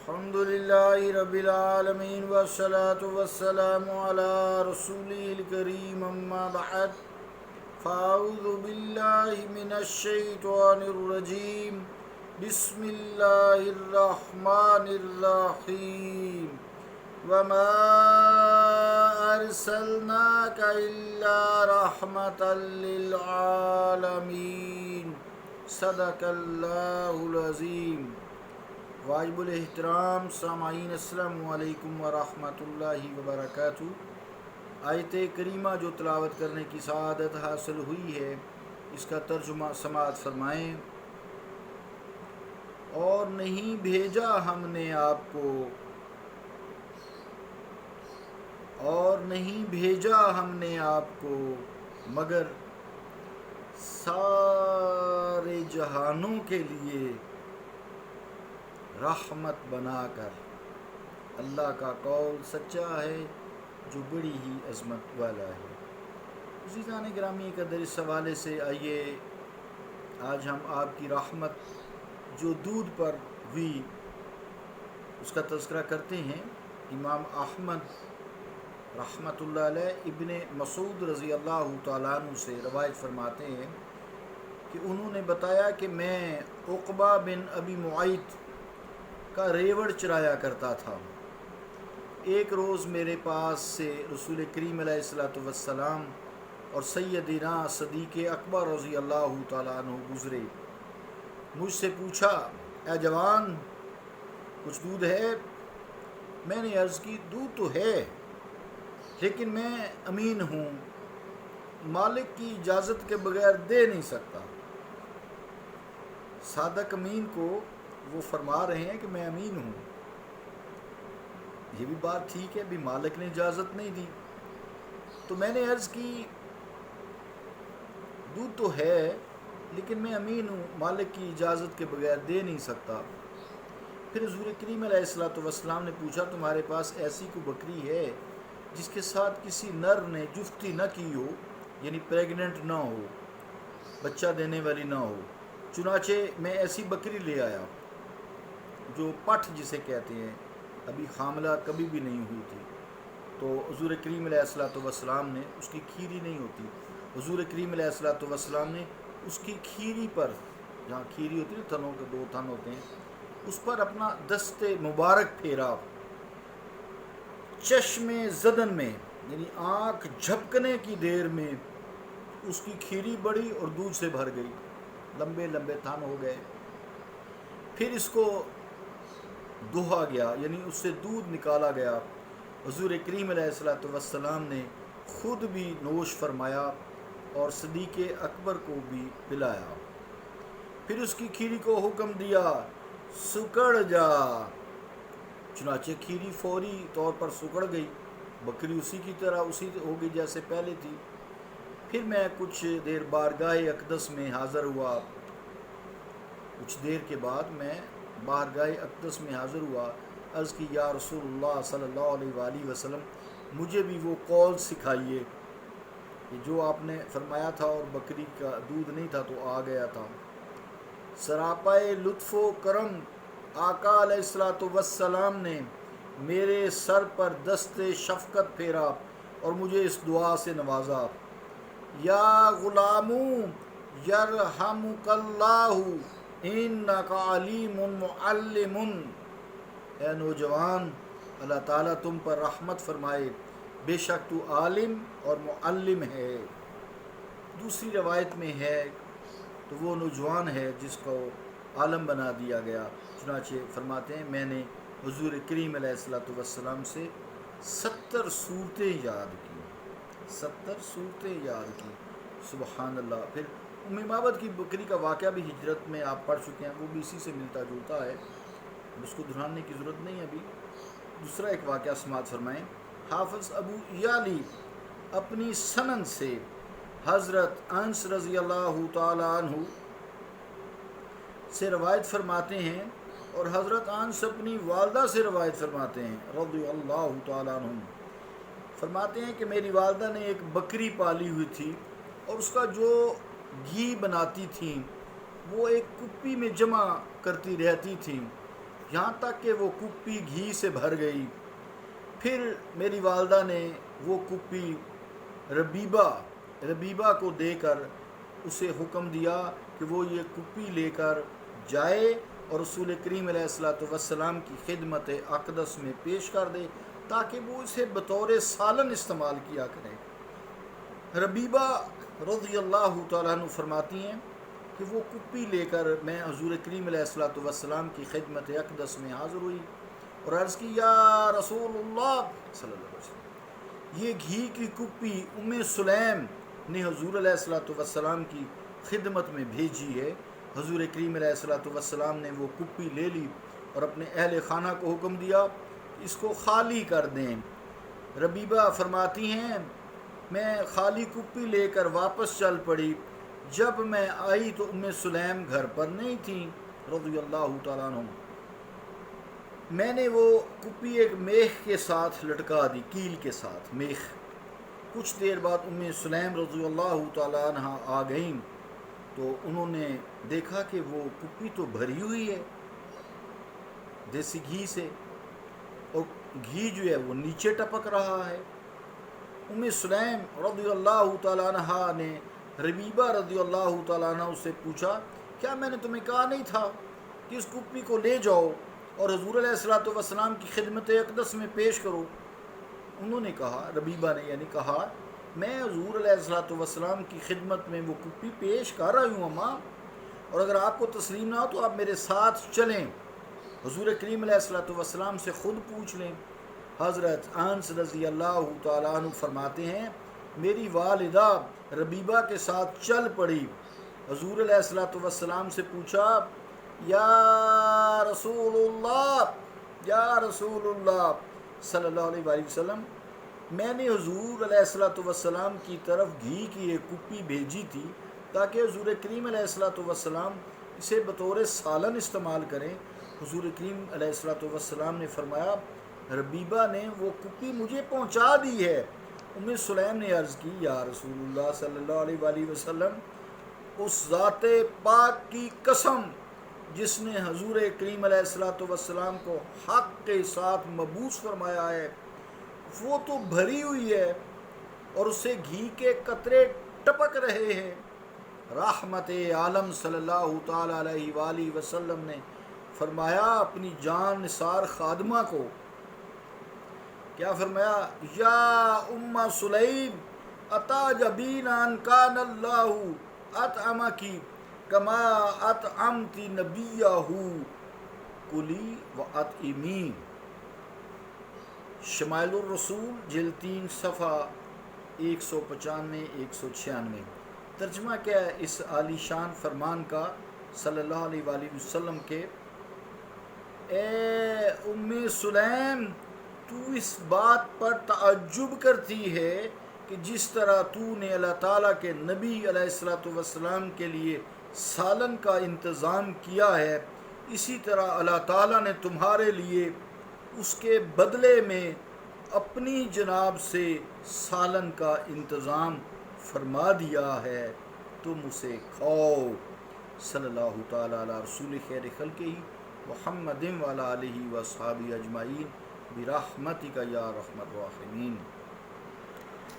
الحمد لله رب العالمين والصلاة والسلام على رسوله الكريم أما بعد فأعوذ بالله من الشيطان الرجيم بسم الله الرحمن الرحيم وما أرسلناك إلا رحمة للعالمين صدق الله العظيم. واجب الاحترام سامعین السلام علیکم ورحمۃ اللہ وبرکاتہ. آیت کریمہ جو تلاوت کرنے کی سعادت حاصل ہوئی ہے اس کا ترجمہ سماعت فرمائیں. اور نہیں بھیجا ہم نے آپ کو مگر سارے جہانوں کے لیے رحمت بنا کر. اللہ کا قول سچا ہے جو بڑی ہی عظمت والا ہے. عزیزان گرامی قدر اس حوالے سے آئیے آج ہم آپ کی رحمت جو دودھ پر ہوئی اس کا تذکرہ کرتے ہیں. امام احمد رحمۃ اللہ علیہ ابن مسعود رضی اللہ تعالیٰ عنہ سے روایت فرماتے ہیں کہ انہوں نے بتایا کہ میں عقبہ بن ابی معیط کا ریوڑ چرایا کرتا تھا. ایک روز میرے پاس سے رسول کریم علیہ الصلوۃ والسلام اور سیدنا صدیق اکبر رضی اللہ تعالیٰ عنہ گزرے. مجھ سے پوچھا اے جوان کچھ دودھ ہے؟ میں نے عرض کی دودھ تو ہے لیکن میں امین ہوں، مالک کی اجازت کے بغیر دے نہیں سکتا. صادق امین کو وہ فرما رہے ہیں کہ میں امین ہوں. یہ بھی بات ٹھیک ہے، بھی مالک نے اجازت نہیں دی. تو میں نے عرض کی دودھ تو ہے لیکن میں امین ہوں، مالک کی اجازت کے بغیر دے نہیں سکتا. پھر حضور کریم علیہ الصلوۃ والسلام نے پوچھا تمہارے پاس ایسی کوئی بکری ہے جس کے ساتھ کسی نر نے جفتی نہ کی ہو، یعنی پریگننٹ نہ ہو، بچہ دینے والی نہ ہو؟ چنانچہ میں ایسی بکری لے آیا جو پٹھ جسے کہتے ہیں، ابھی حاملہ کبھی بھی نہیں ہوئی تھی. تو حضور کریم علیہ الصلوۃ والسلام نے، اس کی کھیری نہیں ہوتی، حضور کریم علیہ الصلوۃ والسلام نے اس کی کھیری پر، جہاں کھیری ہوتی ہے تھنوں کے دو تھن ہوتے ہیں، اس پر اپنا دست مبارک پھیرا. چشم زدن میں یعنی آنکھ جھپکنے کی دیر میں اس کی کھیری بڑھی اور دودھ سے بھر گئی، لمبے لمبے تھن ہو گئے. پھر اس کو دوہا گیا، یعنی اس سے دودھ نکالا گیا. حضور کریم علیہ الصلوۃ والسلام نے خود بھی نوش فرمایا اور صدیق اکبر کو بھی پلایا. پھر اس کی کھیری کو حکم دیا سکڑ جا. چنانچہ کھیری فوری طور پر سکڑ گئی، بکری اسی کی طرح اسی ہو گئی جیسے پہلے تھی. پھر میں کچھ دیر بارگاہ اقدس میں حاضر ہوا. کچھ دیر کے بعد میں بارگاہ اقدس میں حاضر ہوا. عرض کی یا رسول اللہ صلی اللہ علیہ وآلہ وسلم مجھے بھی وہ قول سکھائیے کہ جو آپ نے فرمایا تھا اور بکری کا دودھ نہیں تھا تو آ گیا تھا. سراپائے لطف و کرم آقا علیہ الصلوۃ والسلام نے میرے سر پر دست شفقت پھیرا اور مجھے اس دعا سے نوازا، یا غلام یرحمک اللہ انک علیم معلم. اے نوجوان اللہ تعالیٰ تم پر رحمت فرمائے، بے شک تو عالم اور معلم ہے. دوسری روایت میں ہے تو وہ نوجوان ہے جس کو عالم بنا دیا گیا. چنانچہ فرماتے ہیں میں نے حضور کریم علیہ الصلوۃ والسلام سے 70 صورتیں یاد کی. سبحان اللہ. پھر ام معبد کی بکری کا واقعہ بھی ہجرت میں آپ پڑھ چکے ہیں، وہ بھی اسی سے ملتا جلتا ہے، اس کو دہرانے کی ضرورت نہیں ہے ابھی. دوسرا ایک واقعہ سماعت فرمائیں. حافظ ابو یالی اپنی سنن سے حضرت انس رضی اللہ تعالیٰ عنہ سے روایت فرماتے ہیں اور حضرت انس اپنی والدہ سے روایت فرماتے ہیں رضی اللہ تعالیٰ عنہ. فرماتے ہیں کہ میری والدہ نے ایک بکری پالی ہوئی تھی اور اس کا جو گھی بناتی تھیں وہ ایک کپی میں جمع کرتی رہتی تھیں یہاں تک کہ وہ کپی گھی سے بھر گئی۔ پھر میری والدہ نے وہ کپی ربیبہ کو دے کر اسے حکم دیا کہ وہ یہ کپی لے کر جائے اور رسول کریم علیہ السلام کی خدمت اقدس میں پیش کر دے تاکہ وہ اسے بطور سالن استعمال کیا کرے۔ ربیبہ رضی اللہ تعالیٰ عنہ فرماتی ہیں کہ وہ کپی لے کر میں حضور کریم علیہ السلام کی خدمت اقدس میں حاضر ہوئی اور عرض کی یا رسول اللہ صلی اللہ علیہ وسلم، یہ گھی کی کپی ام سلیم نے حضور علیہ السلام کی خدمت میں بھیجی ہے۔ حضور کریم علیہ السلام نے وہ کپی لے لی اور اپنے اہل خانہ کو حکم دیا کہ اس کو خالی کر دیں۔ ربیبہ فرماتی ہیں میں خالی کپی لے کر واپس چل پڑی۔ جب میں آئی تو ام سلیم گھر پر نہیں تھیں رضی اللہ تعالیٰ عنہ۔ میں نے وہ کپی ایک میخ کے ساتھ لٹکا دی، کیل کے ساتھ میخ۔ کچھ دیر بعد ام سلیم رضی اللہ تعالیٰ عنہ آ گئیں تو انہوں نے دیکھا کہ وہ کپی تو بھری ہوئی ہے دیسی گھی سے اور گھی جو ہے وہ نیچے ٹپک رہا ہے۔ ام سلیم رضی اللہ تعالیٰ عنہ نے ربیبہ رضی اللہ تعالیٰ عنہ سے پوچھا کیا میں نے تمہیں کہا نہیں تھا کہ اس کپی کو لے جاؤ اور حضور علیہ السلام کی خدمت اقدس میں پیش کرو؟ انہوں نے کہا، ربیبہ نے یعنی کہا، میں حضور علیہ السلام کی خدمت میں وہ کپی پیش کر رہی ہوں اماں، اور اگر آپ کو تسلیم نہ ہو تو آپ میرے ساتھ چلیں، حضور کریم علیہ السلام سے خود پوچھ لیں۔ حضرت انس رضی اللہ تعالیٰ عنہ فرماتے ہیں میری والدہ ربیبہ کے ساتھ چل پڑی، حضور علیہ السلام سے پوچھا یا رسول اللہ صلی اللہ علیہ وآلہ وسلم، میں نے حضور علیہ السلام کی طرف گھی کی ایک کپی بھیجی تھی تاکہ حضور کریم علیہ السلام اسے بطور سالن استعمال کریں۔ حضور کریم علیہ السلام نے فرمایا ربیبہ نے وہ کپی مجھے پہنچا دی ہے۔ ام سلیم نے عرض کی یا رسول اللہ صلی اللہ علیہ وآلہ وسلم، اس ذات پاک کی قسم جس نے حضور کریم علیہ السلام کو حق کے ساتھ مبعوث فرمایا ہے، وہ تو بھری ہوئی ہے اور اسے گھی کے قطرے ٹپک رہے ہیں۔ رحمت عالم صلی اللہ تعالیٰ علیہ وآلہ وسلم نے فرمایا اپنی جان نثار خادمہ کو، کیا فرمایا؟ یا ام سلیم اتعجبین ان کان اللہ اطعمکی کما اطعمتی نبیہ کلی و اطعمی۔ شمائل الرسول جلد 3 صفحہ 195 196۔ ترجمہ کیا ہے اس عالی شان فرمان کا صلی اللہ علیہ وآلہ وسلم کے؟ اے ام سلیم، تو اس بات پر تعجب کرتی ہے کہ جس طرح تو نے اللہ تعالیٰ کے نبی علیہ السلام کے لیے سالن کا انتظام کیا ہے، اسی طرح اللہ تعالیٰ نے تمہارے لیے اس کے بدلے میں اپنی جناب سے سالن کا انتظام فرما دیا ہے، تم اسے کھاؤ۔ صلی اللہ تعالیٰ علی رسول خیر خلقہ محمد وعلی آلہ وصحبہ اجمعین برحمتک یا ارحم الراحمین۔